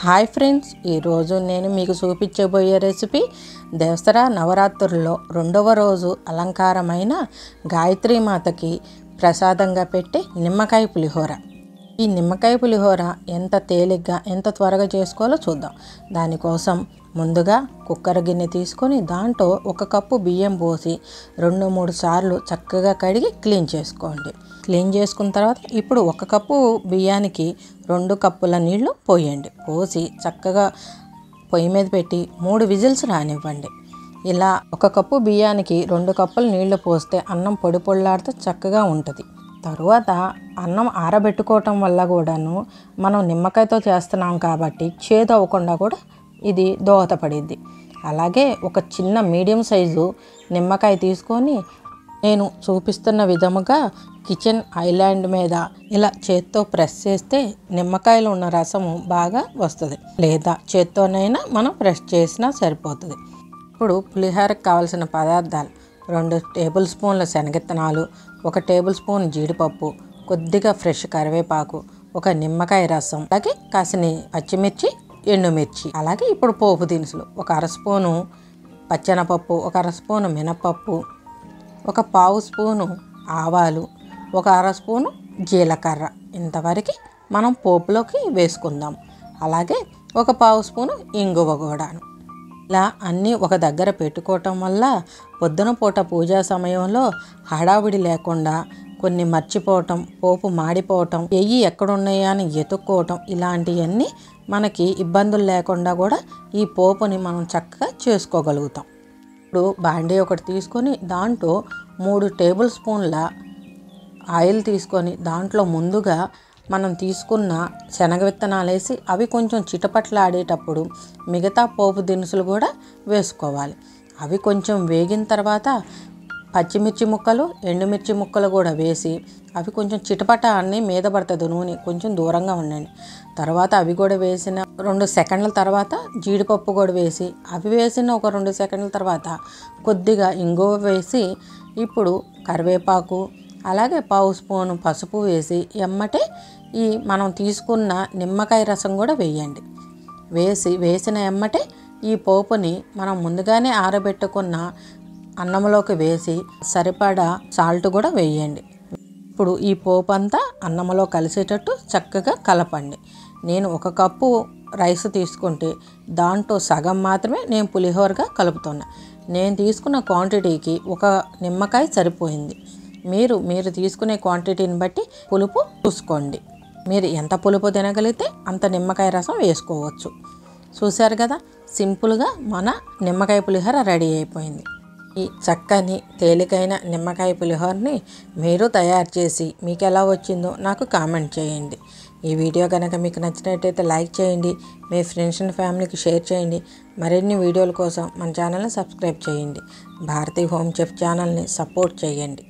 Hi friends, ఈరోజు నేను మీకు చూపించబోయే రెసిపీ దసరా నవరాత్రుల్లో రెండవ రోజు అలంకారమైన గాయత్రీ మాతకి ప్రసాదంగా పెట్టే నిమ్మకాయ పులిహోర. ఈ నిమ్మకాయ పులిహోర ఎంత తేలిగ్గా ఎంత త్వరగా చేసుకోవాలో చూద్దాం. దానికోసం ముందుగా కుక్కర్ గిన్నె తీసుకొని దాంట్లో 1 కప్పు బియ్యం పోసి 2-3 సార్లు చక్కగా కడిగి క్లీన్ చేసుకోండి. క్లీన్ చేసుకున్న తర్వాత ఇప్పుడు 1 కప్పు బియ్యానికి 2 కప్పుల నీళ్లు పోయండి. పోసి చక్కగా పొయ్యి మీద పెట్టి 3 విజిల్స్ రానివ్వండి. ఇలా 1 కప్పు బియ్యానికి 2 కప్పుల నీళ్లు పోస్తే అన్నం పొడి పొడిలాడుతూ చక్కగా ఉంటుంది. తరువాత అన్నం ఆరబెట్టుకోవటం వల్ల కూడాను మనం నిమ్మకాయతో చేస్తున్నాం కాబట్టి చేదు అవ్వకుండా కూడా ఇది దోహదపడిద్ది. అలాగే ఒక చిన్న మీడియం సైజు నిమ్మకాయ తీసుకొని నేను చూపిస్తున్న విధముగా కిచెన్ ఐలాండ్ మీద ఇలా చేత్తో ప్రెస్ చేస్తే నిమ్మకాయలు ఉన్న రసము బాగా వస్తుంది. లేదా చేత్తోనైనా మనం ప్రెస్ చేసినా సరిపోతుంది. ఇప్పుడు పులిహోరకు కావాల్సిన పదార్థాలు: 2 టేబుల్ స్పూన్ల శనగిత్తనాలు, 1 టేబుల్ స్పూన్ జీడిపప్పు, కొద్దిగా ఫ్రెష్ కరివేపాకు, 1 నిమ్మకాయ రసం, అలాగే కాసిని పచ్చిమిర్చి, ఎండుమిర్చి. అలాగే ఇప్పుడు పోపు దినుసులు: 1 అర స్పూను పచ్చెనపప్పు, 1 అర స్పూను మినపప్పు, 1 పావు స్పూను ఆవాలు, 1 అర స్పూను జీలకర్ర. ఇంతవరకు మనం పోపులోకి వేసుకుందాం. అలాగే 1 పావు స్పూను ఇంగువ కూడాను. ఇలా అన్నీ ఒక దగ్గర పెట్టుకోవటం వల్ల పొద్దున పూట పూజా సమయంలో హడావిడి లేకుండా కొన్ని మర్చిపోవటం, పోపు మాడిపోవటం, ఎక్కడున్నాయా అని ఎతుక్కోవటం, ఇలాంటివన్నీ మనకి ఇబ్బందులు లేకుండా కూడా ఈ పోపుని మనం చక్కగా చేసుకోగలుగుతాం. ఇప్పుడు బాండీ ఒకటి తీసుకొని దాంట్లో 3 టేబుల్ స్పూన్ల ఆయిల్ తీసుకొని దాంట్లో ముందుగా మనం తీసుకున్న శనగ విత్తనాలు వేసి అవి కొంచెం చిటపట్లాడేటప్పుడు మిగతా పోపు దినుసులు కూడా వేసుకోవాలి. అవి కొంచెం వేగిన తర్వాత పచ్చిమిర్చి ముక్కలు, ఎండుమిర్చి ముక్కలు కూడా వేసి అవి కొంచెం చిటపట అన్నీ మీద పడుతుంది నూనె, కొంచెం దూరంగా ఉండండి. తర్వాత అవి కూడా వేసిన 2 సెకండ్ల తర్వాత జీడిపప్పు కూడా వేసి అవి వేసిన ఒక 2 సెకండ్ల తర్వాత కొద్దిగా ఇంగువ వేసి ఇప్పుడు కరివేపాకు, అలాగే పావు స్పూను పసుపు వేసి ఎమ్మటే ఈ మనం తీసుకున్న నిమ్మకాయ రసం కూడా వేయండి. వేసిన ఎమ్మటే ఈ పోపుని మనం ముందుగానే ఆరబెట్టుకున్న అన్నంలోకి వేసి సరిపడా సాల్ట్ కూడా వేయండి. ఇప్పుడు ఈ పోపు అంతా అన్నంలో కలిసేటట్టు చక్కగా కలపండి. నేను 1 కప్పు రైస్ తీసుకుంటే దాంట్లో సగం మాత్రమే నేను పులిహోరగా కలుపుతున్నా. నేను తీసుకున్న క్వాంటిటీకి 1 నిమ్మకాయ సరిపోయింది. మీరు తీసుకునే క్వాంటిటీని బట్టి పులుపు చూసుకోండి. మీరు ఎంత పులుపు తినగలిగితే అంత నిమ్మకాయ రసం వేసుకోవచ్చు. చూశారు కదా, సింపుల్గా మన నిమ్మకాయ పులిహోర రెడీ అయిపోయింది. ఈ చక్కని తేలికైన నిమ్మకాయ పులిహోరని మీరు తయారు చేసి మీకు ఎలా వచ్చిందో నాకు కామెంట్ చేయండి. ఈ వీడియో కనుక మీకు నచ్చినట్టయితే లైక్ చేయండి, మీ ఫ్రెండ్స్ అండ్ ఫ్యామిలీకి షేర్ చేయండి. మరిన్ని వీడియోల కోసం మన ఛానల్ని సబ్స్క్రైబ్ చేయండి. భారతీ హోమ్ చెఫ్ ఛానల్ని సపోర్ట్ చేయండి.